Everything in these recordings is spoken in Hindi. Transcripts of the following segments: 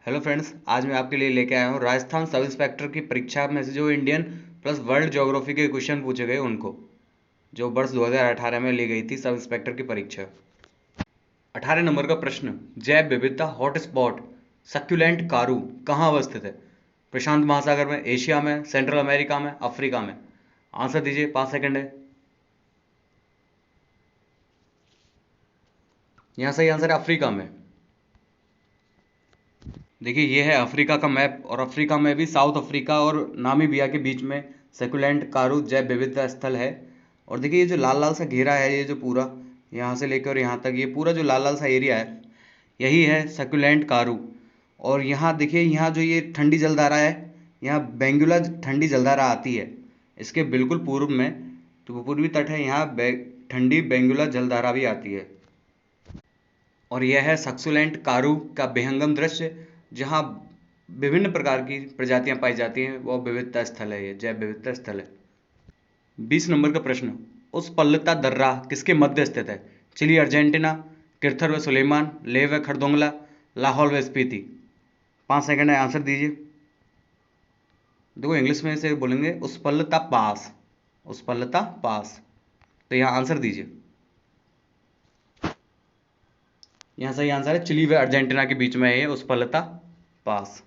हेलो फ्रेंड्स, आज मैं आपके लिए लेके आया हूँ राजस्थान सब इंस्पेक्टर की परीक्षा में से जो इंडियन प्लस वर्ल्ड ज्योग्राफी के क्वेश्चन पूछे गए उनको, जो वर्ष 2018 में ली गई थी सब इंस्पेक्टर की परीक्षा। 18 नंबर का प्रश्न, जैव विविधता हॉटस्पॉट सक्यूलेंट कारू कहाँ अवस्थित है? प्रशांत महासागर में, एशिया में, सेंट्रल अमेरिका में, अफ्रीका में? आंसर दीजिए, 5 सेकंड है। यहाँ सही आंसर है अफ्रीका में। देखिए, ये है अफ्रीका का मैप और अफ्रीका में भी साउथ अफ्रीका और नामीबिया के बीच में सेकुलेंट कारू जैव विविधता स्थल है। और देखिए, ये जो लाल लाल सा घेरा है, ये जो पूरा यहाँ से लेकर यहाँ तक ये पूरा जो लाल लाल सा एरिया है, यही है सेकुलेंट कारू। और यहाँ देखिए, यहाँ जो ये ठंडी जलधारा है, यहाँ बेंगुला ठंडी जलधारा आती है। इसके बिल्कुल पूर्व में तो पूर्वी तट है, यहाँ ठंडी बेंगुला जलधारा भी आती है। और यह है सक्सुलेंट कारू का विहंगम दृश्य, जहाँ विभिन्न प्रकार की प्रजातियां पाई जाती हैं। वह विविधता स्थल है, ये जैव विविधता स्थल है। 20 नंबर का प्रश्न, उस पल्लता दर्रा किसके मध्य स्थित है? चिली अर्जेंटीना, किर्थर व सुलेमान, लेह व खरदोंगला, लाहौल व स्पीति? 5 सेकंड है, आंसर दीजिए। देखो, इंग्लिश में से बोलेंगे उस पल्लता पास, उस पल्लता पास। तो यहाँ आंसर दीजिए। यहाँ सही आंसर है चिली व अर्जेंटीना के बीच में है उस पल्लता पास।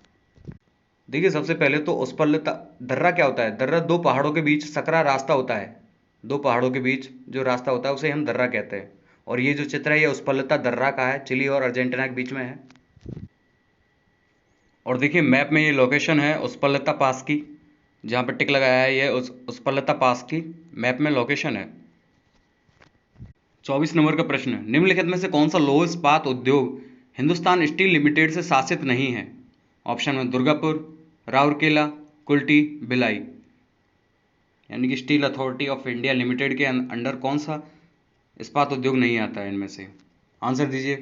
देखिए, सबसे पहले तो उस पल्लता दर्रा क्या होता है? दर्रा दो पहाड़ों के बीच सकरा रास्ता होता है। दो पहाड़ों के बीच जो रास्ता होता है उसे हम दर्रा कहते हैं। और ये जो चित्र है ये उस पल्लता दर्रा का है, चिली और अर्जेंटीना के बीच में है। और देखिए, मैप में ये लोकेशन है उस पल्लता पास की, जहाँ पर टिक लगाया है ये उस पल्लता पास की मैप में लोकेशन है। 24 नंबर का प्रश्न, निम्नलिखित में से कौन सा लौह इस्पात उद्योग हिंदुस्तान स्टील लिमिटेड से शासित नहीं है? ऑप्शन में दुर्गापुर, राउरकेला, कुल्टी, भिलाई। यानी कि steel authority of India limited के अंडर कौन सा इस्पात उद्योग नहीं आता है इनमें से? आंसर दीजिए।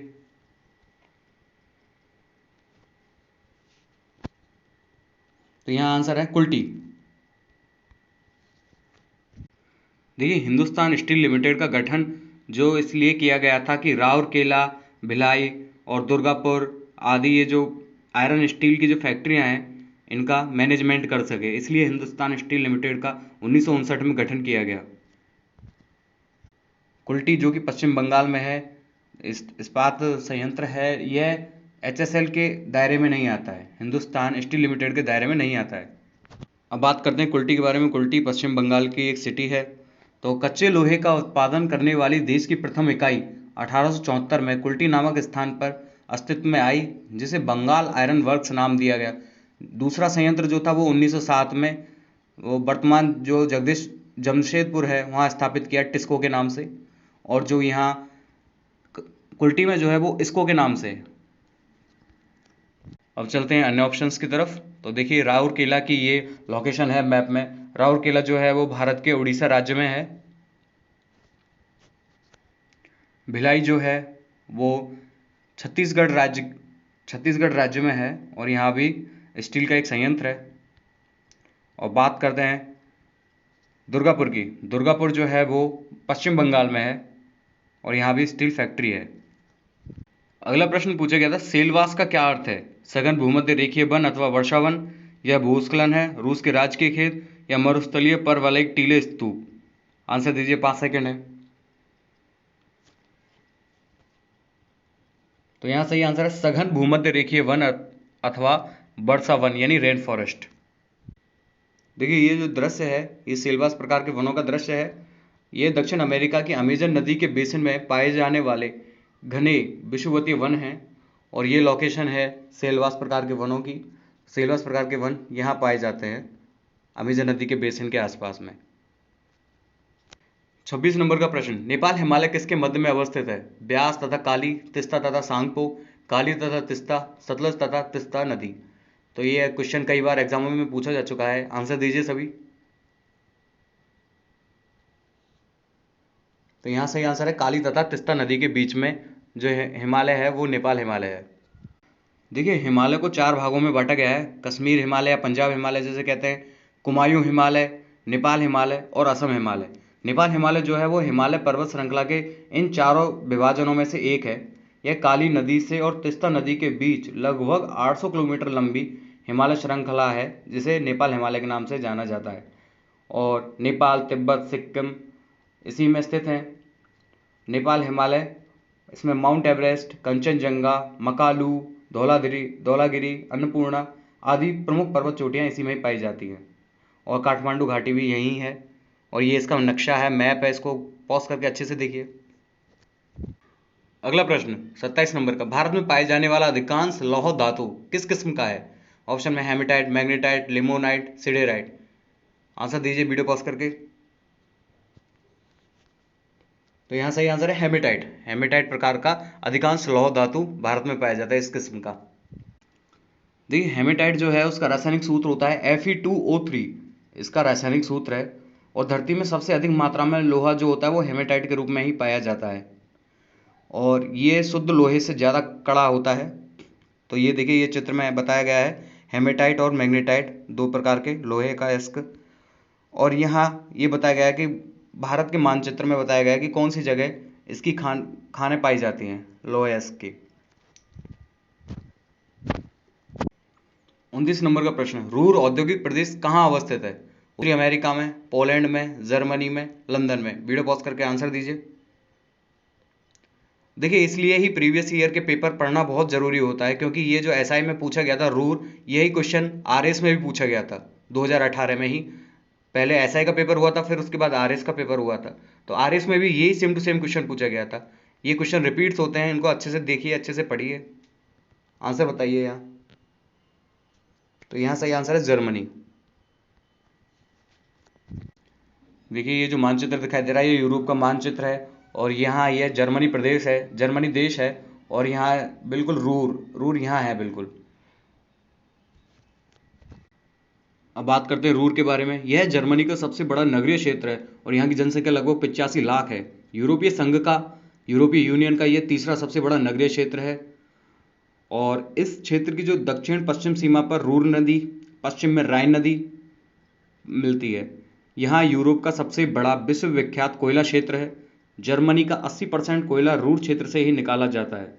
तो यहाँ आंसर है कुल्टी। देखिए, हिंदुस्तान स्टील लिमिटेड का गठन जो इसलिए किया गया था कि राउरकेला, भिलाई और दुर्गापुर आदि ये जो आयरन स्टील की जो फैक्ट्रियां हैं इनका मैनेजमेंट कर सके, इसलिए हिंदुस्तान स्टील लिमिटेड का 1959 में गठन किया गया। कुल्टी जो कि पश्चिम बंगाल में है इस्पात संयंत्र है, यह HSL के दायरे में नहीं आता है, हिंदुस्तान स्टील लिमिटेड के दायरे में नहीं आता है। अब बात करते हैं कुल्टी के बारे में। कुल्टी पश्चिम बंगाल की एक सिटी है। तो कच्चे लोहे का उत्पादन करने वाली देश की प्रथम इकाई 1874 में कुल्टी नामक स्थान पर अस्तित्व में आई, जिसे बंगाल आयरन वर्क्स नाम दिया गया। दूसरा संयंत्र जो था वो 1907 में वो वर्तमान जो जमशेदपुर है वहाँ स्थापित किया टिस्को के नाम से। और जो यहाँ कुल्टी में जो है वो इसको के नाम से है। अब चलते हैं अन्य ऑप्शंस की तरफ। तो देखिए, राउरकेला की ये लोकेशन है मैप में। राउरकेला जो है वो भारत के उड़ीसा राज्य में है। भिलाई जो है वो छत्तीसगढ़ राज्य में है और यहाँ भी स्टील का एक संयंत्र है। और बात करते हैं दुर्गापुर की। दुर्गापुर जो है वो पश्चिम बंगाल में है और यहाँ भी स्टील फैक्ट्री है। अगला प्रश्न पूछा गया था, सेलवास का क्या अर्थ है? सघन भूमध्य रेखीय वन अथवा वर्षावन, यह भूस्खलन है, रूस के राजकीय खेत, या मरुस्थलीय पर्वलयिक टीले स्तूप? आंसर दीजिए, 5 सेकंड है। तो यहाँ सही आंसर है सघन भूमध्य रेखीय वन अथवा वर्षा वन यानी रेन फॉरेस्ट। देखिए, ये जो दृश्य है ये सेलवास प्रकार के वनों का दृश्य है। ये दक्षिण अमेरिका की अमेजन नदी के बेसिन में पाए जाने वाले घने विषुवतीय वन हैं और ये लोकेशन है सेलवास प्रकार के वनों की। सेलवास प्रकार के वन यहाँ पाए जाते हैं अमेजन नदी के बेसिन के आसपास में। 26 नंबर का प्रश्न, नेपाल हिमालय किसके मध्य में अवस्थित है? ब्यास तथा काली, तिस्ता तथा सांगपो, काली तथा तिस्ता, सतलज तथा तिस्ता नदी? तो ये क्वेश्चन कई बार एग्जामों में पूछा जा चुका है। आंसर दीजिए सभी। तो यहाँ सही आंसर है काली तथा तिस्ता नदी के बीच में जो हिमालय है वो नेपाल हिमालय है। देखिए, हिमालय को 4 भागों में बांटा गया है। कश्मीर हिमालय या पंजाब हिमालय जैसे कहते हैं, कुमायूं हिमालय, नेपाल हिमालय और असम हिमालय। नेपाल हिमालय जो है वो हिमालय पर्वत श्रृंखला के इन चारों विभाजनों में से एक है। यह काली नदी से और तीस्ता नदी के बीच लगभग 800 किलोमीटर लंबी हिमालय श्रृंखला है, जिसे नेपाल हिमालय के नाम से जाना जाता है। और नेपाल, तिब्बत, सिक्किम इसी में स्थित है। नेपाल हिमालय, इसमें माउंट एवरेस्ट, कंचनजंगा, मकालू, धौलागिरी, अन्नपूर्णा आदि प्रमुख पर्वत चोटियां इसी में ही पाई जाती हैं। और काठमांडू घाटी भी यहीं है। और ये इसका नक्शा है, मैप है, इसको पॉज करके अच्छे से देखिए। अगला प्रश्न 27 नंबर का, भारत में पाए जाने वाला अधिकांश लौह धातु किस किस्म का है? ऑप्शन में hematite, magnetite, limonite, siderite. Answer दीजिए वीडियो पॉज करके। तो यहाँ सही आंसर है हेमेटाइट। हेमेटाइट प्रकार का अधिकांश लौह धातु भारत में पाया जाता है, इस किस्म का। देखिए हेमेटाइट जो है उसका रासायनिक सूत्र होता है Fe2O3, इसका रासायनिक सूत्र है। और धरती में सबसे अधिक मात्रा में लोहा जो होता है वो हेमेटाइट के रूप में ही पाया जाता है। और ये शुद्ध लोहे से ज़्यादा कड़ा होता है। तो ये देखिए, ये चित्र में बताया गया है हेमेटाइट और मैग्नेटाइट, दो प्रकार के लोहे का अयस्क। और यहाँ ये बताया गया है कि भारत के मानचित्र में बताया गया है कि कौन सी जगह इसकी खानें पाई जाती हैं लोहे अयस्क की। 29 नंबर का प्रश्न, रूर औद्योगिक प्रदेश कहाँ अवस्थित है? उत्तरी अमेरिका में, पोलैंड में, जर्मनी में, लंदन में। वीडियो पॉज करके आंसर दीजिए। देखिए इसलिए ही प्रीवियस ईयर के पेपर पढ़ना बहुत जरूरी होता है, क्योंकि ये जो एसआई में पूछा गया था रूर, यही क्वेश्चन आरएस में भी पूछा गया था 2018 में ही। पहले एसआई का पेपर हुआ था, फिर उसके बाद आरएस का पेपर हुआ था। तो आरएस में भी यही सेम टू सेम क्वेश्चन पूछा गया था। ये क्वेश्चन रिपीट्स होते हैं, इनको अच्छे से देखिए, अच्छे से पढ़िए, आंसर बताइए यहाँ। तो यहाँ सही आंसर है जर्मनी। देखिए ये जो मानचित्र दिखाई दे रहा है ये यूरोप का मानचित्र है। और यहाँ ये जर्मनी प्रदेश है, जर्मनी देश है। और यहाँ बिल्कुल रूर यहाँ है बिल्कुल। अब बात करते हैं रूर के बारे में। यह जर्मनी का सबसे बड़ा नगरीय क्षेत्र है और यहाँ की जनसंख्या लगभग 85 लाख है। यूरोपीय संघ का, यूरोपीय यूनियन का यह तीसरा सबसे बड़ा नगरीय क्षेत्र है। और इस क्षेत्र की जो दक्षिण पश्चिम सीमा पर रूर नदी, पश्चिम में राइन नदी मिलती है। यहाँ यूरोप का सबसे बड़ा विश्व विख्यात कोयला क्षेत्र है। जर्मनी का 80% कोयला रूर क्षेत्र से ही निकाला जाता है।